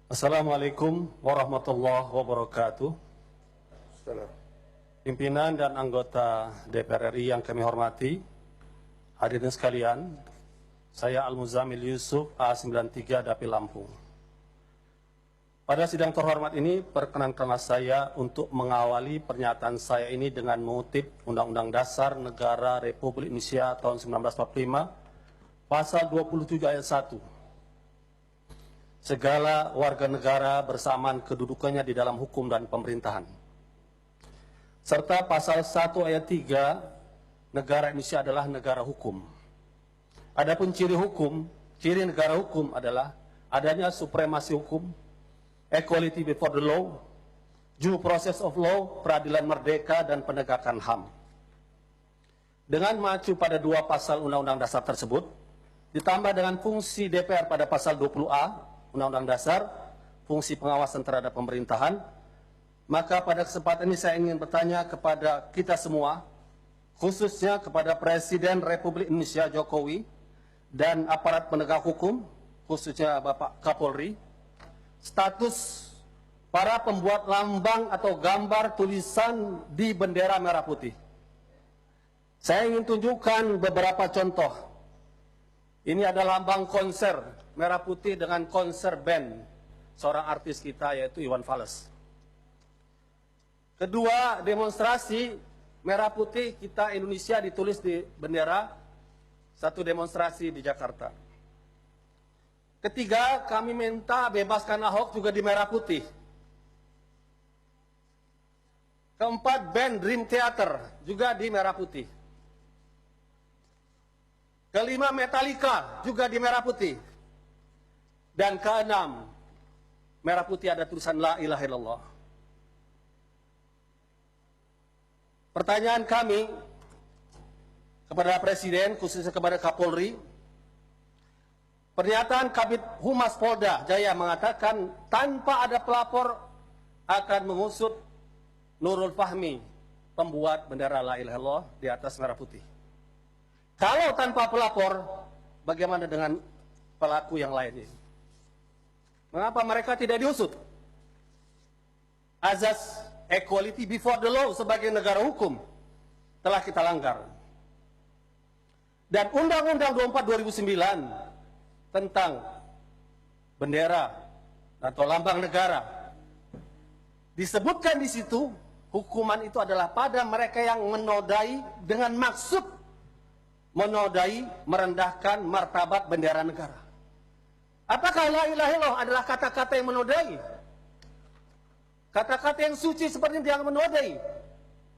Assalamualaikum warahmatullahi wabarakatuh. Salam. Pimpinan dan anggota DPR RI yang kami hormati, hadirin sekalian, saya Al-Muzamil Yusuf A93 Dapil Lampung. Pada sidang terhormat ini, perkenankanlah saya untuk mengawali pernyataan saya ini dengan mengutip Undang-Undang Dasar Negara Republik Indonesia tahun 1945, Pasal 27 ayat 1. Segala warga negara bersamaan kedudukannya di dalam hukum dan pemerintahan. Serta pasal 1 ayat 3, negara Indonesia adalah negara hukum. Adapun ciri negara hukum adalah adanya supremasi hukum, equality before the law, due process of law, peradilan merdeka, dan penegakan HAM. Dengan mengacu pada dua pasal Undang-Undang Dasar tersebut, ditambah dengan fungsi DPR pada pasal 20A Undang-Undang Dasar, fungsi pengawasan terhadap pemerintahan, maka pada kesempatan ini saya ingin bertanya kepada kita semua, khususnya kepada Presiden Republik Indonesia Jokowi dan aparat penegak hukum, khususnya Bapak Kapolri, status para pembuat lambang atau gambar tulisan di bendera merah putih. Saya ingin tunjukkan beberapa contoh. Ini adalah lambang konser merah putih dengan konser band seorang artis kita yaitu Iwan Fals. Kedua, demonstrasi merah putih kita Indonesia ditulis di bendera, satu demonstrasi di Jakarta. Ketiga, kami minta bebaskan Ahok juga di merah putih. Keempat, band Dream Theater juga di merah putih. Kelima, Metallica juga di merah putih. Dan keenam, merah putih ada tulisan La ilaha illallah. Pertanyaan kami kepada Presiden, khususnya kepada Kapolri, pernyataan Kabid Humas Polda Jaya mengatakan tanpa ada pelapor akan mengusut Nurul Fahmi, pembuat bendera La ilaha illallah di atas merah putih. Kalau tanpa pelapor, bagaimana dengan pelaku yang lainnya? Mengapa mereka tidak diusut? Azas equality before the law sebagai negara hukum telah kita langgar. Dan Undang-Undang 24 2009 tentang bendera atau lambang negara disebutkan di situ hukuman itu adalah pada mereka yang menodai dengan maksud menodai, merendahkan martabat bendera negara. Apakah la ilaha illallah adalah kata-kata yang menodai? Kata-kata yang suci seperti yang menodai.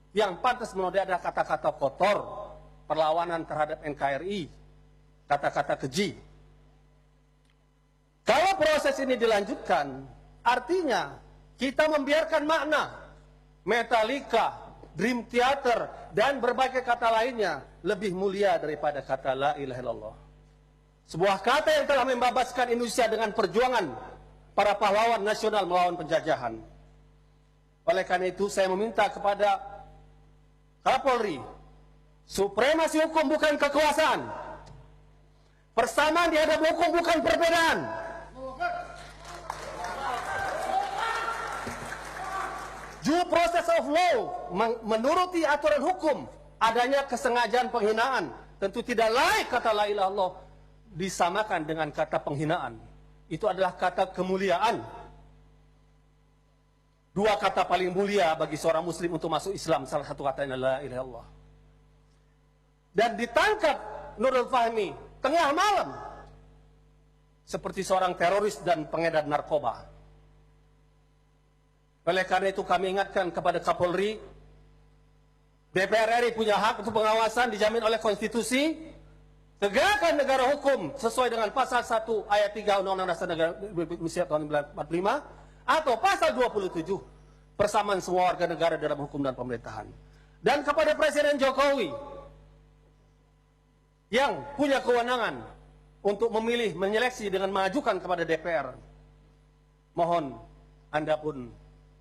Yang pantas menodai adalah kata-kata kotor, perlawanan terhadap NKRI, kata-kata keji. Kalau proses ini dilanjutkan, artinya kita membiarkan makna Metallica, Dream Theater, dan berbagai kata lainnya lebih mulia daripada kata la ilaha illallah. Sebuah kata yang telah membebaskan Indonesia dengan perjuangan para pahlawan nasional melawan penjajahan. Oleh karena itu saya meminta kepada Kapolri, supremasi hukum bukan kekuasaan. Persamaan di hadapan hukum bukan perbedaan. Due process of law, menuruti aturan hukum, adanya kesengajaan penghinaan. Tentu tidak layak kata la ilaha illallah disamakan dengan kata penghinaan. Itu adalah kata kemuliaan. Dua kata paling mulia bagi seorang muslim untuk masuk Islam, salah satu katanya la ilaha illallah. Dan ditangkap Nurul Fahmi tengah malam seperti seorang teroris dan pengedar narkoba. Oleh karena itu kami ingatkan kepada Kapolri, DPR RI punya hak untuk pengawasan dijamin oleh konstitusi. Tegakkan negara hukum sesuai dengan pasal 1 ayat 3 Undang-Undang Dasar Negara Republik Indonesia tahun 1945 atau pasal 27 persamaan semua warga negara dalam hukum dan pemerintahan. Dan kepada Presiden Jokowi yang punya kewenangan untuk memilih, menyeleksi dengan mengajukan kepada DPR, mohon Anda pun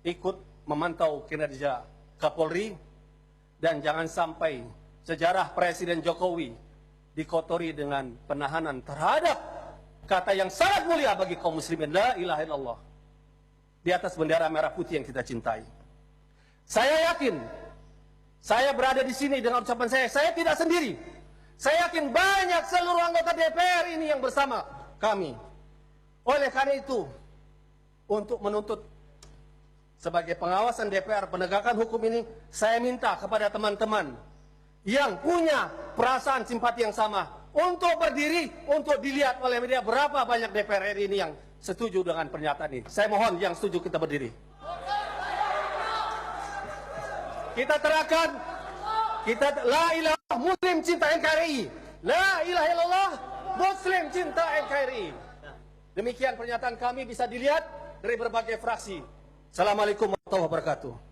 ikut memantau kinerja Kapolri dan jangan sampai sejarah Presiden Jokowi dikotori dengan penahanan terhadap kata yang sangat mulia bagi kaum muslimin, la ilaha illallah. di atas bendera merah putih yang kita cintai. Saya yakin, saya berada di sini dengan ucapan saya tidak sendiri. Saya yakin banyak seluruh anggota DPR ini yang bersama kami. Oleh karena itu, untuk menuntut sebagai pengawasan DPR penegakan hukum ini, saya minta kepada teman-teman yang punya perasaan simpati yang sama untuk berdiri, untuk dilihat oleh media berapa banyak DPR RI ini yang setuju dengan pernyataan ini. Saya mohon yang setuju kita berdiri. Kita terangkan, kita la ilaha muslim cinta NKRI, la ilaha illallah muslim cinta NKRI. Demikian pernyataan kami bisa dilihat dari berbagai fraksi. Assalamualaikum warahmatullahi wabarakatuh.